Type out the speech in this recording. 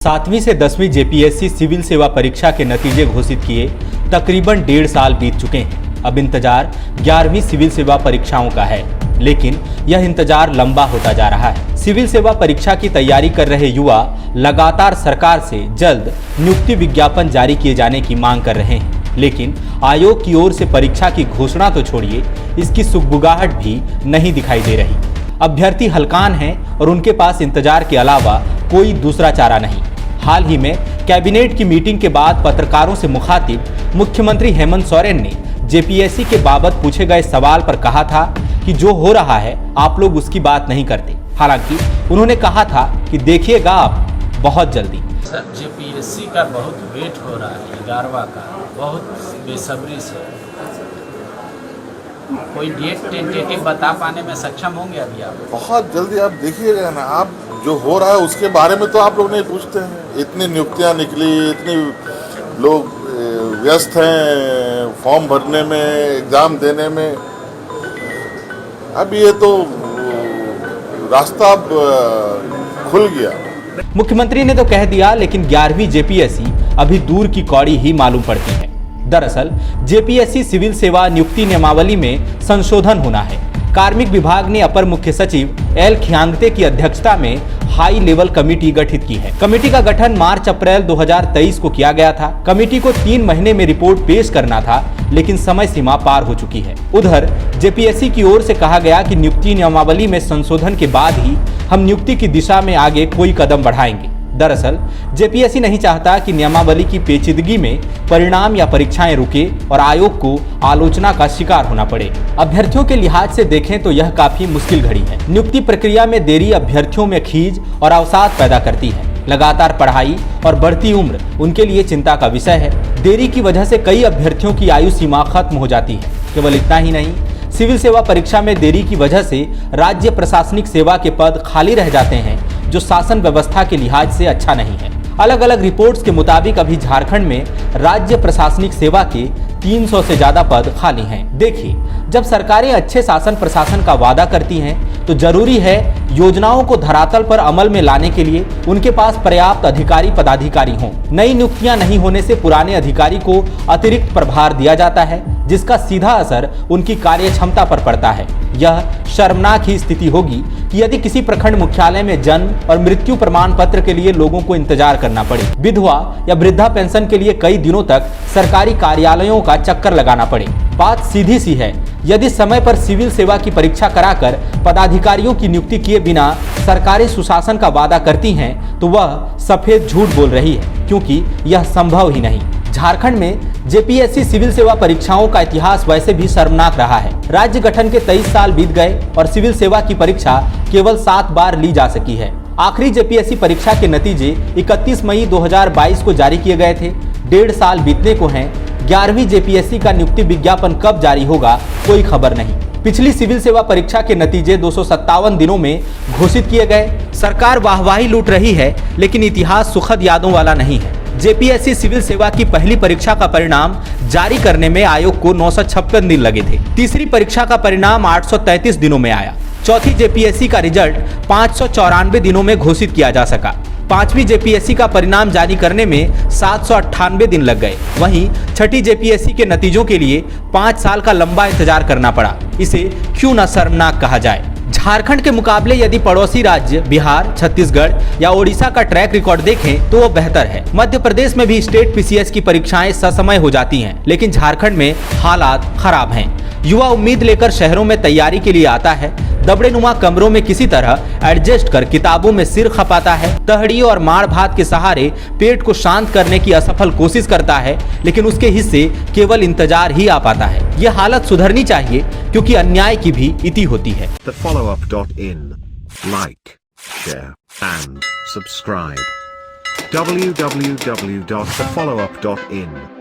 7वीं से 10वीं JPSC civil सेवा परीक्षा के नतीजे घोषित किए तकरीबन 1.5 साल बीत चुके हैं। अब इंतजार 11वीं सिविल सेवा परीक्षाओं का है, लेकिन यह इंतजार लंबा होता जा रहा है। सिविल सेवा परीक्षा की तैयारी कर रहे युवा लगातार सरकार से जल्द नियुक्ति विज्ञापन जारी किए जाने की मांग कर रहे हैं, लेकिन आयोग की ओर से परीक्षा की घोषणा तो छोड़िए, इसकी सुगबुगाहट भी नहीं दिखाई दे रही। अभ्यर्थी हलकान हैं और उनके पास इंतजार के अलावा कोई दूसरा चारा नहीं। हाल ही में कैबिनेट की मीटिंग के बाद पत्रकारों से मुखातिब मुख्यमंत्री हेमंत सोरेन ने जेपीएससी के बाबत पूछे गए सवाल पर कहा था कि जो हो रहा है आप लोग उसकी बात नहीं करते। हालांकि उन्होंने कहा था कि देखिएगा आप बहुत जल्दी। सर, जेपीएससी का बहुत वेट हो रहा है, 11वां का बहुत बेसब्री से। कोई डेट टेंटेटिव बता पाने में सक्षम होंगे अभी आप? बहुत जल्दी आप देखिएगा ना। आप जो हो रहा है उसके बारे में तो आप लोग नहीं पूछते हैं। इतनी नियुक्तियां निकली, इतनी लोग व्यस्त हैं फॉर्म भरने में, एग्जाम देने में। अब ये तो रास्ता अब खुल गया। मुख्यमंत्री ने तो कह दिया, लेकिन 11वीं जेपीएससी अभी दूर की कौड़ी ही मालूम पड़ती है। दरअसल जेपीएससी सिविल सेवा नियुक्ति नियमावली में संशोधन होना है। कार्मिक विभाग ने अपर मुख्य सचिव एल खियांगते की अध्यक्षता में हाई लेवल कमेटी गठित की है। कमेटी का गठन मार्च-अप्रैल 2023 को किया गया था। कमेटी को 3 महीने में रिपोर्ट पेश करना था, लेकिन समय सीमा पार हो चुकी है। उधर जेपीएससी की ओर से कहा गया कि नियुक्ति नियमावली में संशोधन के बाद ही हम नियुक्ति की दिशा में आगे कोई कदम बढ़ाएंगे। दरअसल जेपीएससी नहीं चाहता कि नियमावली की पेचीदगी में परिणाम या परीक्षाएं रुके और आयोग को आलोचना का शिकार होना पड़े। अभ्यर्थियों के लिहाज से देखें तो यह काफी मुश्किल घड़ी है। नियुक्ति प्रक्रिया में देरी अभ्यर्थियों में खीज और अवसाद पैदा करती है। लगातार पढ़ाई और बढ़ती उम्र उनके लिए चिंता का विषय है। देरी की वजह से कई अभ्यर्थियों की आयु सीमा खत्म हो जाती है। केवल इतना ही नहीं, सिविल सेवा परीक्षा में देरी की वजह से राज्य प्रशासनिक सेवा के पद खाली रह जाते हैं, जो शासन व्यवस्था के लिहाज से अच्छा नहीं है। अलग अलग रिपोर्ट्स के मुताबिक अभी झारखंड में राज्य प्रशासनिक सेवा के 300 से ज्यादा पद खाली हैं। देखिए, जब सरकारें अच्छे शासन प्रशासन का वादा करती हैं तो जरूरी है योजनाओं को धरातल पर अमल में लाने के लिए उनके पास पर्याप्त अधिकारी पदाधिकारी हों। नई नियुक्तियां नहीं होने से पुराने अधिकारी को अतिरिक्त प्रभार दिया जाता है, जिसका सीधा असर उनकी कार्य क्षमता पर पड़ता है। यह शर्मनाक ही स्थिति होगी कि यदि किसी प्रखंड मुख्यालय में जन्म और मृत्यु प्रमाण पत्र के लिए लोगों को इंतजार करना पड़े, विधवा या वृद्धा पेंशन के लिए कई दिनों तक सरकारी कार्यालयों का चक्कर लगाना पड़े। बात सीधी सी है, यदि समय पर सिविल सेवा की परीक्षा कराकर पदाधिकारियों की नियुक्ति किए बिना सरकारें सुशासन का वादा करती हैं, तो वह सफेद झूठ बोल रही है, क्योंकि यह संभव ही नहीं। झारखंड में जेपीएससी सिविल सेवा परीक्षाओं का इतिहास वैसे भी शर्मनाक रहा है। राज्य गठन के 23 साल बीत गए और सिविल सेवा की परीक्षा केवल 7 बार ली जा सकी है। आखिरी जेपीएससी परीक्षा के नतीजे 31 मई 2022 को जारी किए गए थे। 1.5 साल बीतने को हैं। 11वीं जेपीएससी का नियुक्ति विज्ञापन कब जारी होगा, कोई खबर नहीं। पिछली सिविल सेवा परीक्षा के नतीजे 257 दिनों में घोषित किए गए। सरकार वाहवाही लूट रही है, लेकिन इतिहास सुखद यादों वाला नहीं है। जेपीएससी सिविल सेवा की पहली परीक्षा का परिणाम जारी करने में आयोग को 956 दिन लगे थे। तीसरी परीक्षा का परिणाम 833 दिनों में आया। चौथी जेपीएससी का रिजल्ट 594 दिनों में घोषित किया जा सका। 5वीं जेपीएससी का परिणाम जारी करने में 798 दिन लग गए। वहीं छठी जेपीएससी के नतीजों के लिए 5 साल का लंबा इंतजार करना पड़ा। इसे क्यों न शर्मनाक कहा जाए। झारखंड के मुकाबले यदि पड़ोसी राज्य बिहार, छत्तीसगढ़ या ओडिशा का ट्रैक रिकॉर्ड देखें तो वो बेहतर है। मध्य प्रदेश में भी स्टेट पीसीएस की परीक्षाएं ससमय हो जाती हैं, लेकिन झारखंड में हालात खराब हैं। युवा उम्मीद लेकर शहरों में तैयारी के लिए आता है, दबड़ेनुमा कमरों में किसी तरह एडजस्ट कर किताबों में सिर खपाता है, तहड़ी और मार भात के सहारे पेट को शांत करने की असफल कोशिश करता है, लेकिन उसके हिस्से केवल इंतजार ही आ पाता है। यह हालत सुधरनी चाहिए, क्योंकि अन्याय की भी इति होती है। TheFollowUp.in Like, share and subscribe. www.thefollowup.in